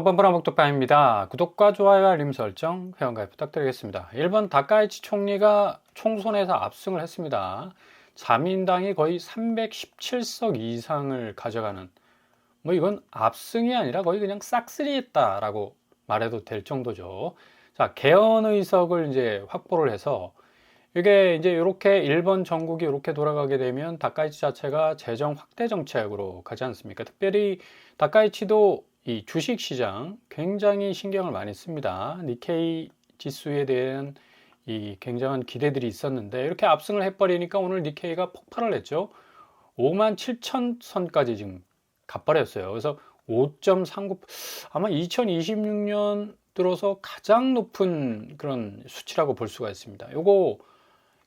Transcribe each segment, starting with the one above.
뻔뻔뻔한 복덕방입니다. 구독과 좋아요, 알림 설정, 회원가입 부탁드리겠습니다. 일본 다카이치 총리가 총선에서 압승을 했습니다. 자민당이 거의 317석 이상을 가져가는, 이건 압승이 아니라 거의 그냥 싹쓸이했다라고 말해도 될 정도죠. 자, 개헌 의석을 이제 확보를 해서 이게 이제 이렇게 일본 전국이 이렇게 돌아가게 되면 다카이치 자체가 재정 확대 정책으로 가지 않습니까? 특별히 다카이치도 이 주식 시장 굉장히 신경을 많이 씁니다. 니케이 지수에 대한 이 굉장한 기대들이 있었는데 이렇게 압승을 해버리니까 오늘 니케이가 폭발을 했죠. 5만 7천 선까지 지금 가버렸어요. 그래서 5.39, 아마 2026년 들어서 가장 높은 그런 수치라고 볼 수가 있습니다. 요거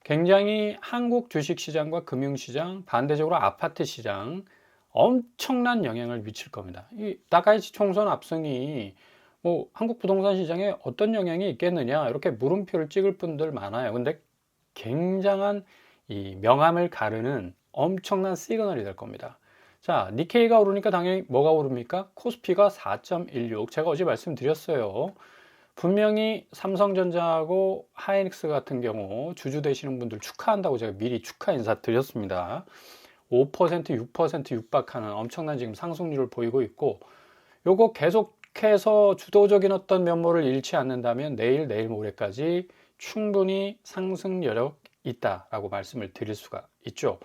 굉장히 한국 주식시장과 금융시장, 반대적으로 아파트 시장 엄청난 영향을 미칠 겁니다. 이 다카이치 총선 압승이 한국 부동산 시장에 어떤 영향이 있겠느냐 이렇게 물음표를 찍을 분들 많아요. 근데 굉장한 이 명암을 가르는 엄청난 시그널이 될 겁니다. 자, 니케이가 오르니까 당연히 뭐가 오릅니까? 코스피가 4.16. 제가 어제 말씀드렸어요. 분명히 삼성전자하고 하이닉스 같은 경우 주주 되시는 분들 축하한다고 제가 미리 축하 인사 드렸습니다. 5%, 6% 육박하는 엄청난 지금 상승률을 보이고 있고, 요거 계속해서 주도적인 어떤 면모를 잃지 않는다면 내일 모레까지 충분히 상승 여력 있다라고 말씀을 드릴 수가 있죠.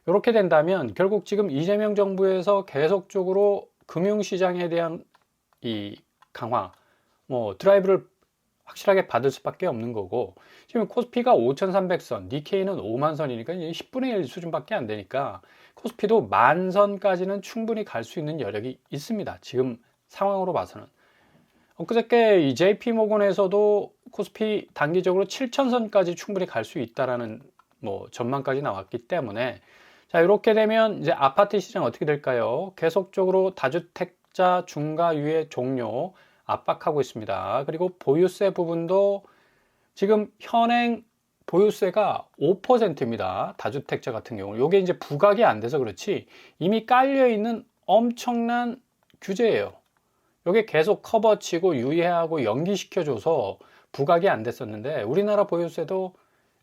이렇게 된다면 결국 지금 이재명 정부에서 계속적으로 금융시장에 대한 이 강화, 드라이브를 확실하게 받을 수밖에 없는 거고, 지금 코스피가 5,300선, 니케이는 5만 선이니까 10분의 1 수준밖에 안 되니까 코스피도 만 선까지는 충분히 갈 수 있는 여력이 있습니다. 지금 상황으로 봐서는. 엊그저께 이 JP모건에서도 코스피 단기적으로 7,000선까지 충분히 갈 수 있다라는 전망까지 나왔기 때문에, 자, 이렇게 되면 이제 아파트 시장 어떻게 될까요? 계속적으로 다주택자 중과 유예 종료 압박하고 있습니다. 그리고 보유세 부분도 지금 현행 보유세가 5%입니다. 다주택자 같은 경우는. 이게 이제 부각이 안 돼서 그렇지 이미 깔려 있는 엄청난 규제예요. 이게 계속 커버치고 유예하고 연기시켜줘서 부각이 안 됐었는데, 우리나라 보유세도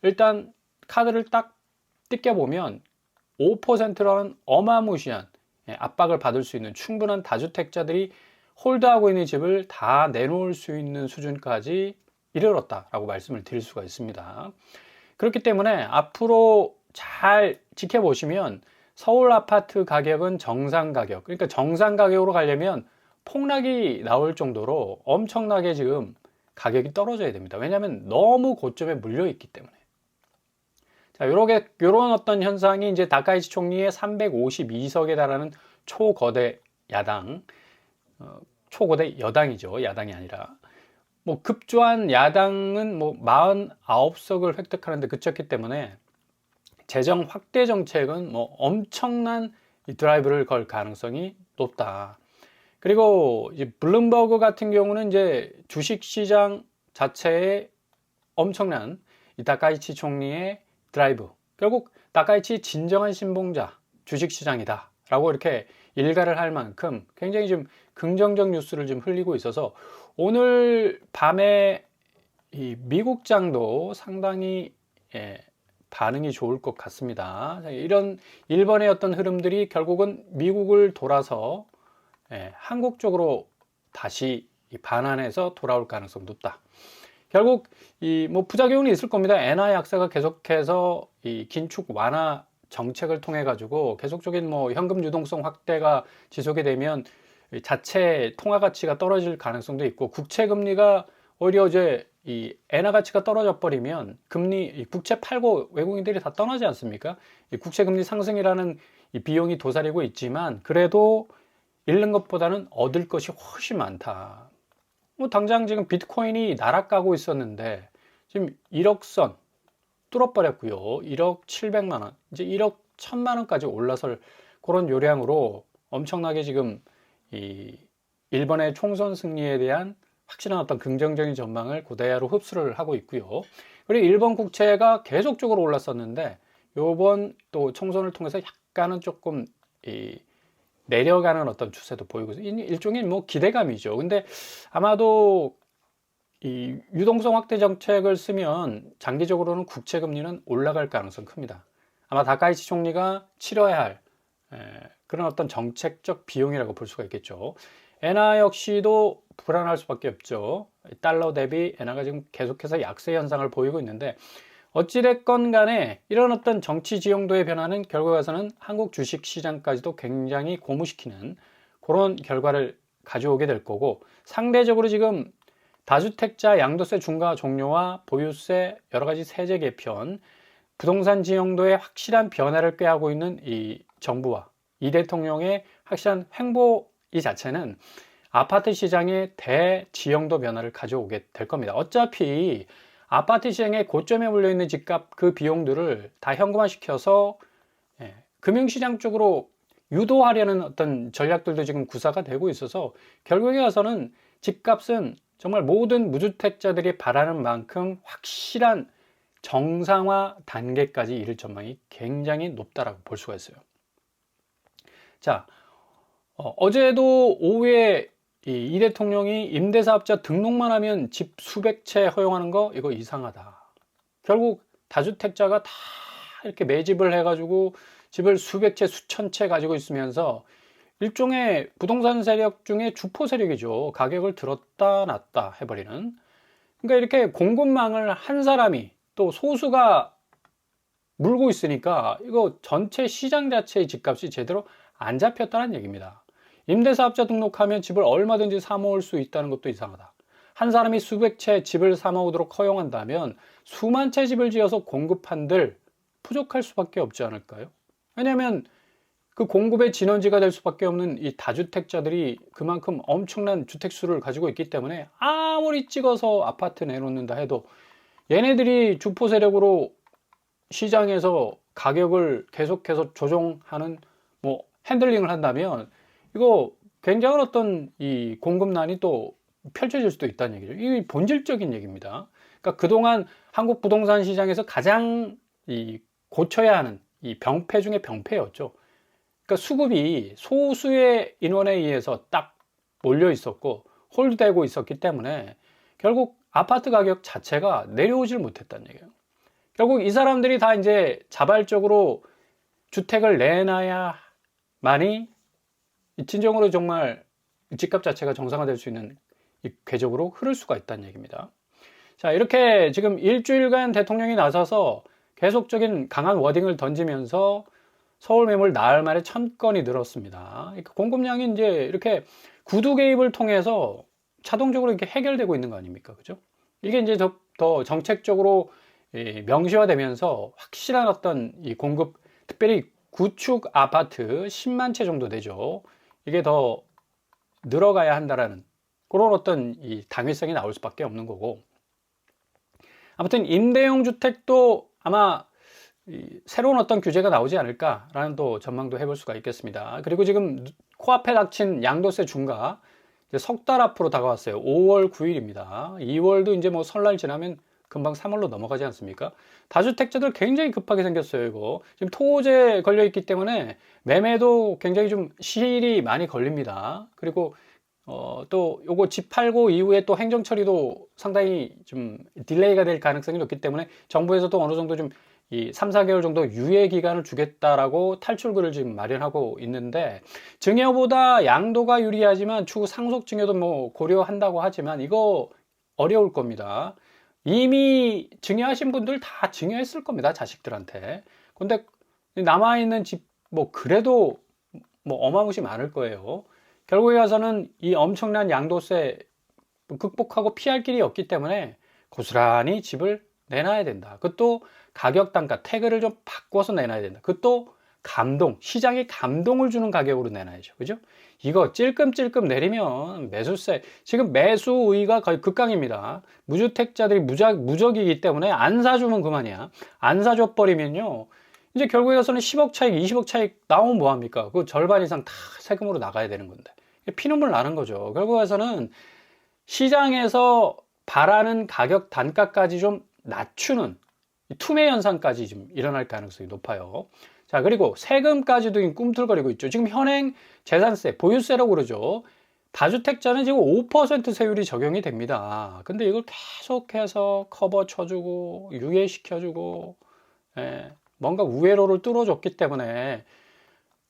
일단 카드를 딱 뜯겨보면 5%라는 어마무시한 압박을 받을 수 있는 충분한 다주택자들이 홀드하고 있는 집을 다 내놓을 수 있는 수준까지 이르렀다라고 말씀을 드릴 수가 있습니다. 그렇기 때문에 앞으로 잘 지켜보시면 서울 아파트 가격은 정상 가격, 그러니까 정상 가격으로 가려면 폭락이 나올 정도로 엄청나게 지금 가격이 떨어져야 됩니다. 왜냐하면 너무 고점에 물려 있기 때문에. 자, 요런 어떤 현상이 이제 다카이치 총리의 352석에 달하는 초거대 야당, 초거대 여당이죠. 야당이 아니라. 급조한 야당은 49석을 획득하는데 그쳤기 때문에 재정 확대 정책은 엄청난 드라이브를 걸 가능성이 높다. 그리고 이제 블룸버그 같은 경우는 이제 주식 시장 자체에 엄청난 이 다카이치 총리의 드라이브, 결국 다카이치 진정한 신봉자 주식 시장이다 라고 이렇게 일가를 할 만큼 굉장히 좀 긍정적 뉴스를 좀 흘리고 있어서 오늘 밤에 이 미국장도 상당히 반응이 좋을 것 같습니다. 이런 일본의 어떤 흐름들이 결국은 미국을 돌아서 한국 쪽으로 다시 반환해서 돌아올 가능성 높다. 결국 부작용은 있을 겁니다. 엔화 약세가 계속해서 이 긴축 완화 정책을 통해 가지고 계속적인 현금 유동성 확대가 지속이 되면 자체 통화 가치가 떨어질 가능성도 있고, 국채 금리가 오히려 이제 이 엔화 가치가 떨어져 버리면 국채 팔고 외국인들이 다 떠나지 않습니까? 이 국채 금리 상승이라는 이 비용이 도사리고 있지만 그래도 잃는 것보다는 얻을 것이 훨씬 많다. 당장 지금 비트코인이 날아가고 있었는데 지금 1억 선 뚫어버렸고요. 1억 700만 원, 이제 1억 1000만 원까지 올라설 그런 요량으로 엄청나게 지금 이 일본의 총선 승리에 대한 확실한 어떤 긍정적인 전망을 고대야로 흡수를 하고 있고요. 그리고 일본 국채가 계속적으로 올랐었는데 요번 또 총선을 통해서 약간은 조금 내려가는 어떤 추세도 보이고 일종의 뭐 기대감이죠. 근데 아마도 이 유동성 확대 정책을 쓰면 장기적으로는 국채 금리는 올라갈 가능성이 큽니다. 아마 다카이치 총리가 치러야 할 그런 어떤 정책적 비용이라고 볼 수가 있겠죠. 엔화 역시도 불안할 수밖에 없죠. 달러 대비 엔화가 지금 계속해서 약세 현상을 보이고 있는데 어찌됐건 간에 이런 어떤 정치 지형도의 변화는 결과에서는 한국 주식 시장까지도 굉장히 고무시키는 그런 결과를 가져오게 될 거고, 상대적으로 지금 다주택자 양도세 중과 종료와 보유세 여러 가지 세제 개편, 부동산 지형도의 확실한 변화를 꾀하고 있는 이 정부와 이 대통령의 확실한 행보 이 자체는 아파트 시장의 대지형도 변화를 가져오게 될 겁니다. 어차피 아파트 시장의 고점에 몰려있는 집값 그 비용들을 다 현금화시켜서 금융시장 쪽으로 유도하려는 어떤 전략들도 지금 구사가 되고 있어서 결국에 와서는 집값은 정말 모든 무주택자들이 바라는 만큼 확실한 정상화 단계까지 이를 전망이 굉장히 높다라고 볼 수가 있어요. 자, 어제도 오후에 이 대통령이 임대사업자 등록만 하면 집 수백 채 허용하는 거 이거 이상하다. 결국 다주택자가 다 이렇게 매집을 해가지고 집을 수백 채 수천 채 가지고 있으면서 일종의 부동산 세력 중에 주포 세력이죠. 가격을 들었다 놨다 해버리는. 그러니까 이렇게 공급망을 한 사람이 또 소수가 물고 있으니까 이거 전체 시장 자체의 집값이 제대로 안 잡혔다는 얘기입니다. 임대사업자 등록하면 집을 얼마든지 사모을 수 있다는 것도 이상하다. 한 사람이 수백 채 집을 사모으도록 허용한다면 수만 채 집을 지어서 공급한들 부족할 수밖에 없지 않을까요? 왜냐하면 그 공급의 진원지가 될 수밖에 없는 이 다주택자들이 그만큼 엄청난 주택수를 가지고 있기 때문에 아무리 찍어서 아파트 내놓는다 해도 얘네들이 주포 세력으로 시장에서 가격을 계속해서 조정하는 뭐 핸들링을 한다면 이거 굉장한 어떤 이 공급난이 또 펼쳐질 수도 있다는 얘기죠. 이게 본질적인 얘기입니다. 그러니까 그동안 한국 부동산 시장에서 가장 이 고쳐야 하는 이 병폐 중에 병폐였죠. 그러니까 수급이 소수의 인원에 의해서 딱 몰려 있었고 홀드되고 있었기 때문에 결국 아파트 가격 자체가 내려오질 못했다는 얘기예요. 결국 이 사람들이 다 이제 자발적으로 주택을 내놔야만이 진정으로 정말 집값 자체가 정상화될 수 있는 이 궤적으로 흐를 수가 있다는 얘기입니다. 자, 이렇게 지금 일주일간 대통령이 나서서 계속적인 강한 워딩을 던지면서 서울 매물 나흘 만에 1000건이 늘었습니다. 그러니까 공급량이 이제 이렇게 구두 개입을 통해서 자동적으로 이렇게 해결되고 있는 거 아닙니까? 그죠? 이게 이제 더 정책적으로 명시화되면서 확실한 어떤 이 공급, 특별히 구축 아파트 10만 채 정도 되죠. 이게 더 늘어가야 한다라는 그런 어떤 이 당위성이 나올 수밖에 없는 거고. 아무튼 임대용 주택도 아마 새로운 어떤 규제가 나오지 않을까라는 또 전망도 해볼 수가 있겠습니다. 그리고 지금 코앞에 닥친 양도세 중과 석 달 앞으로 다가왔어요. 5월 9일입니다. 2월도 이제 뭐 설날 지나면 금방 3월로 넘어가지 않습니까? 다주택자들 굉장히 급하게 생겼어요, 이거. 지금 토호제 걸려 있기 때문에 매매도 굉장히 좀 시일이 많이 걸립니다. 그리고 또 요거 집 팔고 이후에 또 행정 처리도 상당히 좀 딜레이가 될 가능성이 높기 때문에 정부에서도 어느 정도 좀 이 3, 4개월 정도 유예 기간을 주겠다라고 탈출구를 지금 마련하고 있는데, 증여보다 양도가 유리하지만 추후 상속 증여도 뭐 고려한다고 하지만 이거 어려울 겁니다. 이미 증여하신 분들 다 증여했을 겁니다, 자식들한테. 근데 남아있는 집 뭐 그래도 뭐 어마무시 많을 거예요. 결국에 가서는 이 엄청난 양도세 극복하고 피할 길이 없기 때문에 고스란히 집을 내놔야 된다. 그것도 가격 단가 태그를 좀 바꿔서 내놔야 된다. 그것도 감동, 시장에 감동을 주는 가격으로 내놔야죠. 그죠? 이거 찔끔찔끔 내리면 매수세, 지금 매수 우위가 거의 극강입니다. 무주택자들이 무적이기 때문에 안 사주면 그만이야. 안 사줘 버리면요, 이제 결국에 가서는 10억 차익, 20억 차익 나오면 뭐합니까? 그 절반 이상 다 세금으로 나가야 되는 건데. 피눈물 나는 거죠. 결국에 가서는 시장에서 바라는 가격 단가까지 좀 낮추는 투매 현상까지 좀 일어날 가능성이 높아요. 자, 그리고 세금까지도 꿈틀거리고 있죠. 지금 현행 재산세, 보유세라고 그러죠. 다주택자는 지금 5% 세율이 적용이 됩니다. 근데 이걸 계속해서 커버 쳐주고 유예시켜주고 뭔가 우회로를 뚫어줬기 때문에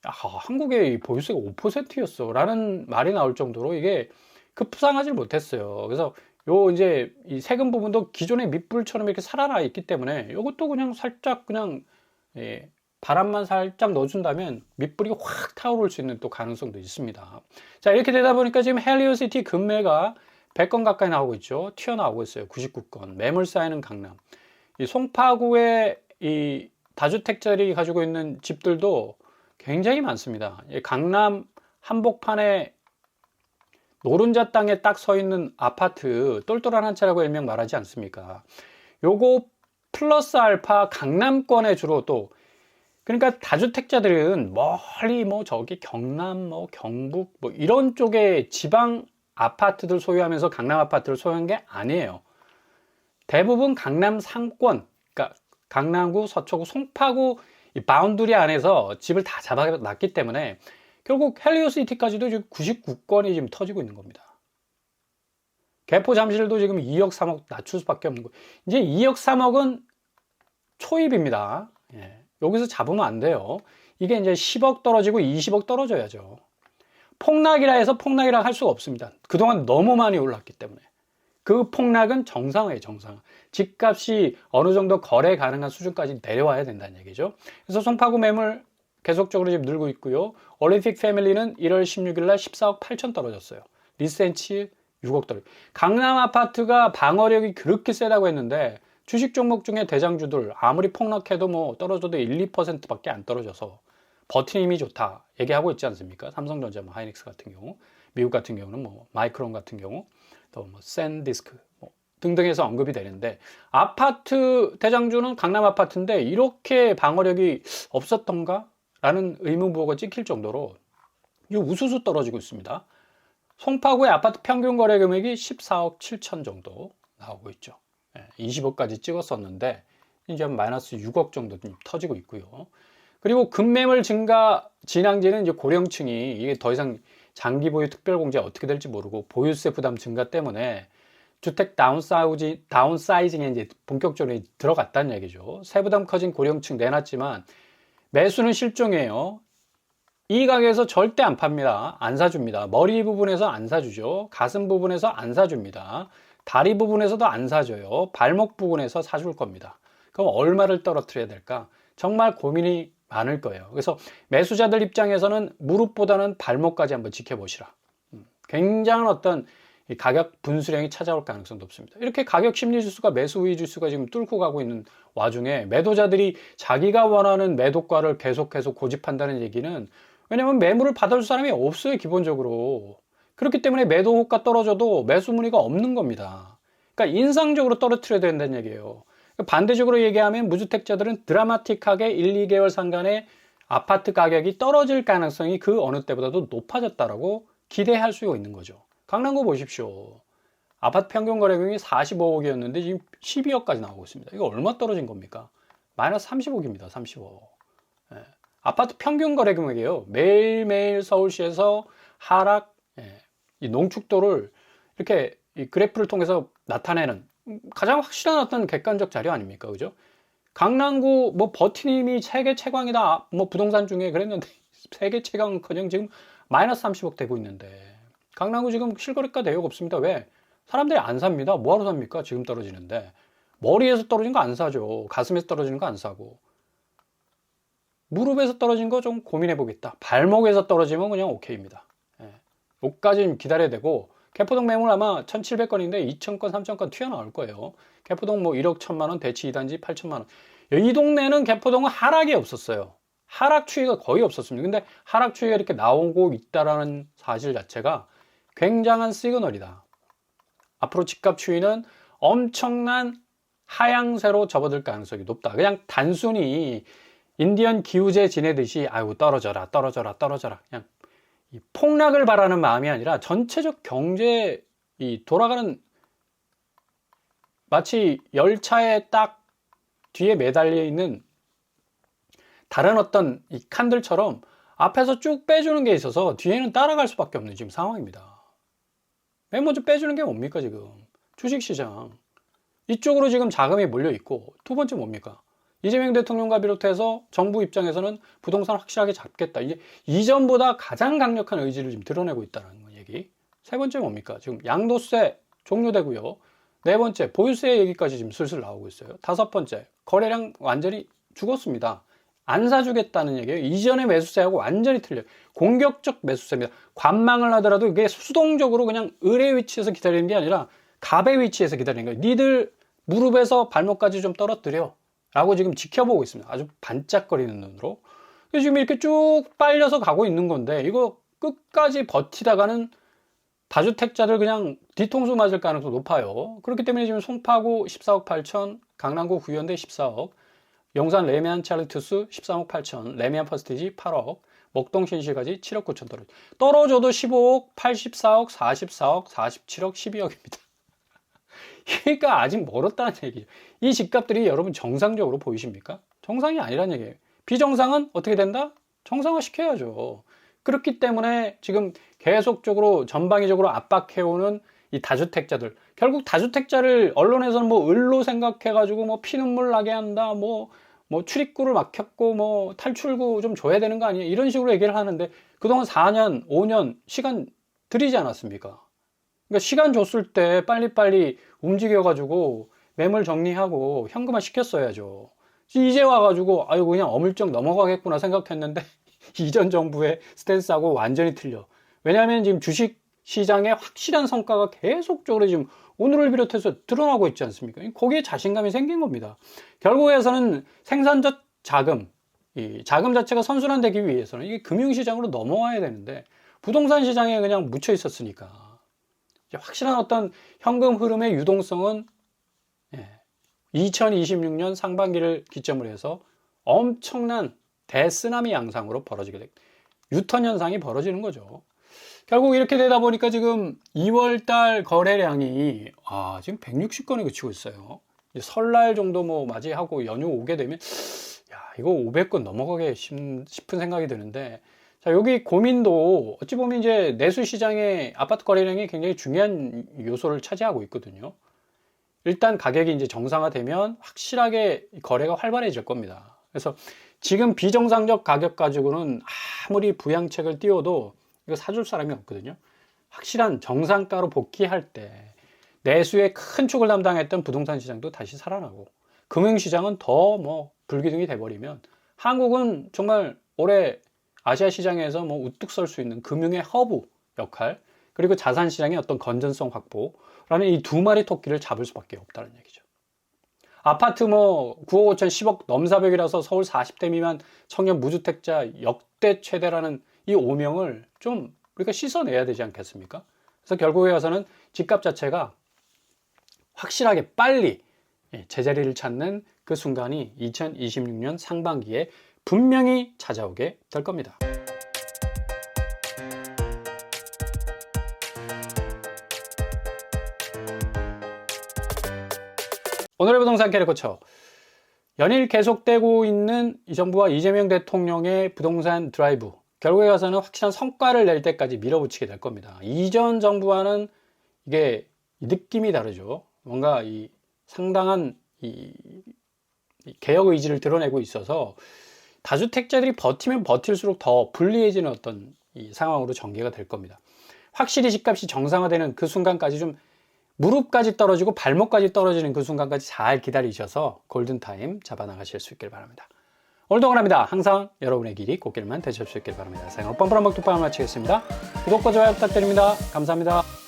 한국의 보유세가 5%였어 라는 말이 나올 정도로 이게 급상하지 못했어요. 그래서 요 이제 이 세금 부분도 기존의 밑불처럼 이렇게 살아나 있기 때문에 이것도 그냥 살짝 그냥 바람만 살짝 넣어준다면 밑불이 확 타오를 수 있는 또 가능성도 있습니다. 자, 이렇게 되다 보니까 지금 헬리오시티 금매가 100건 가까이 나오고 있죠. 튀어나오고 있어요. 99건. 매물 쌓이는 강남. 이 송파구의 이 다주택자들이 가지고 있는 집들도 굉장히 많습니다. 강남 한복판에 노른자 땅에 딱 서 있는 아파트 똘똘한 한 채라고 일명 말하지 않습니까? 요거 플러스 알파 강남권에 주로 또 그러니까 다주택자들은 멀리 뭐 저기 경남 뭐 경북 뭐 이런 쪽에 지방 아파트들 소유하면서 강남 아파트를 소유한 게 아니에요. 대부분 강남 상권, 그러니까 강남구, 서초구, 송파구 이 바운드리 안에서 집을 다 잡아놨기 때문에 결국 헬리오시티까지도 지금 99건이 지금 터지고 있는 겁니다. 개포 잠실도 지금 2억 3억 낮출 수밖에 없는 거예요. 이제 2억 3억은 초입입니다. 여기서 잡으면 안 돼요. 이게 이제 10억 떨어지고 20억 떨어져야죠. 폭락이라 해서 폭락이라 할 수가 없습니다. 그동안 너무 많이 올랐기 때문에. 그 폭락은 정상화예요, 정상화. 집값이 어느 정도 거래 가능한 수준까지 내려와야 된다는 얘기죠. 그래서 송파구 매물 계속적으로 지금 늘고 있고요. 올림픽 패밀리는 1월 16일 날 14억 8천 떨어졌어요. 리센치 6억 떨어졌어요. 강남 아파트가 방어력이 그렇게 세다고 했는데 주식 종목 중에 대장주들 아무리 폭락해도 뭐 떨어져도 1, 2%밖에 안 떨어져서 버티는 힘이 좋다 얘기하고 있지 않습니까? 삼성전자, 뭐 하이닉스 같은 경우, 미국 같은 경우는 뭐 마이크론 같은 경우, 또 뭐 샌디스크 뭐 등등해서 언급이 되는데 아파트 대장주는 강남 아파트인데 이렇게 방어력이 없었던가? 라는 의문부호가 찍힐 정도로 우수수 떨어지고 있습니다. 송파구의 아파트 평균 거래 금액이 14억 7천 정도 나오고 있죠. 20억까지 찍었었는데 이제 마이너스 6억 정도 좀 터지고 있고요. 그리고 급매물 증가 진앙지는 이제 고령층이 이게 더 이상 장기 보유 특별공제 어떻게 될지 모르고 보유세 부담 증가 때문에 주택 다운사이징에 이제 본격적으로 들어갔다는 얘기죠. 세부담 커진 고령층 내놨지만 매수는 실종이에요. 이 가게에서 절대 안 팝니다. 안 사줍니다. 머리 부분에서 안 사주죠. 가슴 부분에서 안 사줍니다. 다리 부분에서도 안 사줘요. 발목 부분에서 사줄 겁니다. 그럼 얼마를 떨어뜨려야 될까? 정말 고민이 많을 거예요. 그래서 매수자들 입장에서는 무릎보다는 발목까지 한번 지켜보시라. 굉장한 어떤 가격 분수령이 찾아올 가능성도 없습니다. 이렇게 가격 심리 지수가 매수 우위 지수가 지금 뚫고 가고 있는 와중에 매도자들이 자기가 원하는 매도가를 계속해서 고집한다는 얘기는 왜냐하면 매물을 받아줄 사람이 없어요, 기본적으로. 그렇기 때문에 매도 호가 떨어져도 매수 문의가 없는 겁니다. 그러니까 인상적으로 떨어뜨려야 된다는 얘기예요. 반대적으로 얘기하면 무주택자들은 드라마틱하게 1, 2개월 상간에 아파트 가격이 떨어질 가능성이 그 어느 때보다도 높아졌다라고 기대할 수 있는 거죠. 강남구 보십시오. 아파트 평균 거래금이 45억이었는데 지금 12억까지 나오고 있습니다. 이거 얼마 떨어진 겁니까? 마이너스 30억입니다. 30억. 아파트 평균 거래 금액이에요. 매일매일 서울시에서 하락, 이 농축도를 이렇게 이 그래프를 통해서 나타내는 가장 확실한 어떤 객관적 자료 아닙니까? 그죠? 강남구 뭐 버티는 힘이 세계 최강이다. 뭐 부동산 중에 그랬는데 세계 최강커녕 지금 마이너스 30억 되고 있는데 강남구 지금 실거래가 대역 없습니다. 왜? 사람들이 안 삽니다. 뭐하러 삽니까? 지금 떨어지는데. 머리에서 떨어진 거 안 사죠. 가슴에서 떨어지는 거 안 사고. 무릎에서 떨어진 거 좀 고민해 보겠다. 발목에서 떨어지면 그냥 오케이입니다. 여기까지 기다려야 되고 개포동 매물 아마 1,700건인데 2,000건, 3,000건 튀어나올 거예요. 개포동 뭐 1억 1,000만 원, 대치 2단지 8천만 원. 이 동네는 개포동은 하락이 없었어요. 하락 추이가 거의 없었습니다. 근데 하락 추이가 이렇게 나오고 있다라는 사실 자체가 굉장한 시그널이다. 앞으로 집값 추이는 엄청난 하향세로 접어들 가능성이 높다. 그냥 단순히 인디언 기우제 지내듯이 아이고 떨어져라 떨어져라 떨어져라 그냥 이 폭락을 바라는 마음이 아니라 전체적 경제 이 돌아가는 마치 열차에 딱 뒤에 매달려 있는 다른 어떤 이 칸들처럼 앞에서 쭉 빼주는 게 있어서 뒤에는 따라갈 수밖에 없는 지금 상황입니다. 맨 먼저 빼주는 게 뭡니까 지금? 주식시장. 이쪽으로 지금 자금이 몰려 있고, 두 번째 뭡니까? 이재명 대통령과 비롯해서 정부 입장에서는 부동산 확실하게 잡겠다. 이게 이전보다 가장 강력한 의지를 지금 드러내고 있다는 얘기. 세 번째 뭡니까? 지금 양도세 종료되고요. 네 번째 보유세 얘기까지 지금 슬슬 나오고 있어요. 다섯 번째 거래량 완전히 죽었습니다. 안 사주겠다는 얘기예요. 이전의 매수세하고 완전히 틀려요. 공격적 매수세입니다. 관망을 하더라도 이게 수동적으로 그냥 을의 위치에서 기다리는 게 아니라 갑의 위치에서 기다리는 거예요. 니들 무릎에서 발목까지 좀 떨어뜨려 라고 지금 지켜보고 있습니다. 아주 반짝거리는 눈으로. 지금 이렇게 쭉 빨려서 가고 있는 건데, 이거 끝까지 버티다가는 다주택자들 그냥 뒤통수 맞을 가능성이 높아요. 그렇기 때문에 지금 송파구 14억 8천, 강남구 구현대 14억, 용산 레미안 찰리투스 13억 8천, 레미안 퍼스티지 8억, 목동 신시가지 7억 9천 떨어져도 15억, 84억, 44억, 47억, 12억입니다. 그러니까 아직 멀었다는 얘기죠. 이 집값들이 여러분 정상적으로 보이십니까? 정상이 아니란 얘기예요. 비정상은 어떻게 된다? 정상화 시켜야죠. 그렇기 때문에 지금 계속적으로 전방위적으로 압박해오는 이 다주택자들, 결국 다주택자를 언론에서는 뭐 을로 생각해가지고 뭐 피눈물 나게 한다, 뭐 출입구를 막혔고 뭐 탈출구 좀 줘야 되는 거 아니에요? 이런 식으로 얘기를 하는데, 그동안 4년, 5년 시간 들이지 않았습니까? 그러니까 시간 줬을 때 빨리빨리 움직여가지고 매물 정리하고 현금화 시켰어야죠. 이제 와가지고 아유 그냥 어물쩍 넘어가겠구나 생각했는데 이전 정부의 스탠스하고 완전히 틀려. 왜냐하면 지금 주식 시장의 확실한 성과가 계속적으로 지금 오늘을 비롯해서 드러나고 있지 않습니까? 거기에 자신감이 생긴 겁니다. 결국에서는 생산적 자금, 이 자금 자체가 선순환되기 위해서는 이게 금융시장으로 넘어와야 되는데 부동산 시장에 그냥 묻혀 있었으니까 확실한 어떤 현금 흐름의 유동성은 2026년 상반기를 기점으로 해서 엄청난 대쓰나미 양상으로 벌어지게 돼, 유턴 현상이 벌어지는 거죠. 결국 이렇게 되다 보니까 지금 2월달 거래량이 지금 160건에 그치고 있어요. 설날 정도 뭐 맞이하고 연휴 오게 되면 이거 500건 넘어가게 싶은 생각이 드는데, 자, 여기 고민도 어찌 보면 이제 내수 시장의 아파트 거래량이 굉장히 중요한 요소를 차지하고 있거든요. 일단 가격이 이제 정상화되면 확실하게 거래가 활발해질 겁니다. 그래서 지금 비정상적 가격 가지고는 아무리 부양책을 띄워도 이거 사줄 사람이 없거든요. 확실한 정상가로 복귀할 때 내수의 큰 축을 담당했던 부동산 시장도 다시 살아나고 금융시장은 더 뭐 불기둥이 돼버리면 한국은 정말 올해 아시아 시장에서 뭐 우뚝 설 수 있는 금융의 허브 역할, 그리고 자산 시장의 어떤 건전성 확보라는 이 두 마리 토끼를 잡을 수밖에 없다는 얘기죠. 아파트 뭐 9억 5천 10억 넘사벽이라서 서울 40대 미만 청년 무주택자 역대 최대라는 이 오명을 좀 우리가 씻어내야 되지 않겠습니까? 그래서 결국에 와서는 집값 자체가 확실하게 빨리 제자리를 찾는 그 순간이 2026년 상반기에 분명히 찾아오게 될 겁니다. 오늘의 부동산 캐릭터처, 연일 계속되고 있는 이 정부와 이재명 대통령의 부동산 드라이브, 결국에 가서는 확실한 성과를 낼 때까지 밀어붙이게 될 겁니다. 이전 정부와는 이게 느낌이 다르죠. 뭔가 이 상당한 이 개혁 의지를 드러내고 있어서 다주택자들이 버티면 버틸수록 더 불리해지는 어떤 이 상황으로 전개가 될 겁니다. 확실히 집값이 정상화되는 그 순간까지 좀 무릎까지 떨어지고 발목까지 떨어지는 그 순간까지 잘 기다리셔서 골든타임 잡아나가실 수 있길 바랍니다. 오늘도 원합니다. 항상 여러분의 길이 꽃길만 되실 수 있길 바랍니다. 생활 뻔뻔한 먹뚝방을 마치겠습니다. 구독과 좋아요 부탁드립니다. 감사합니다.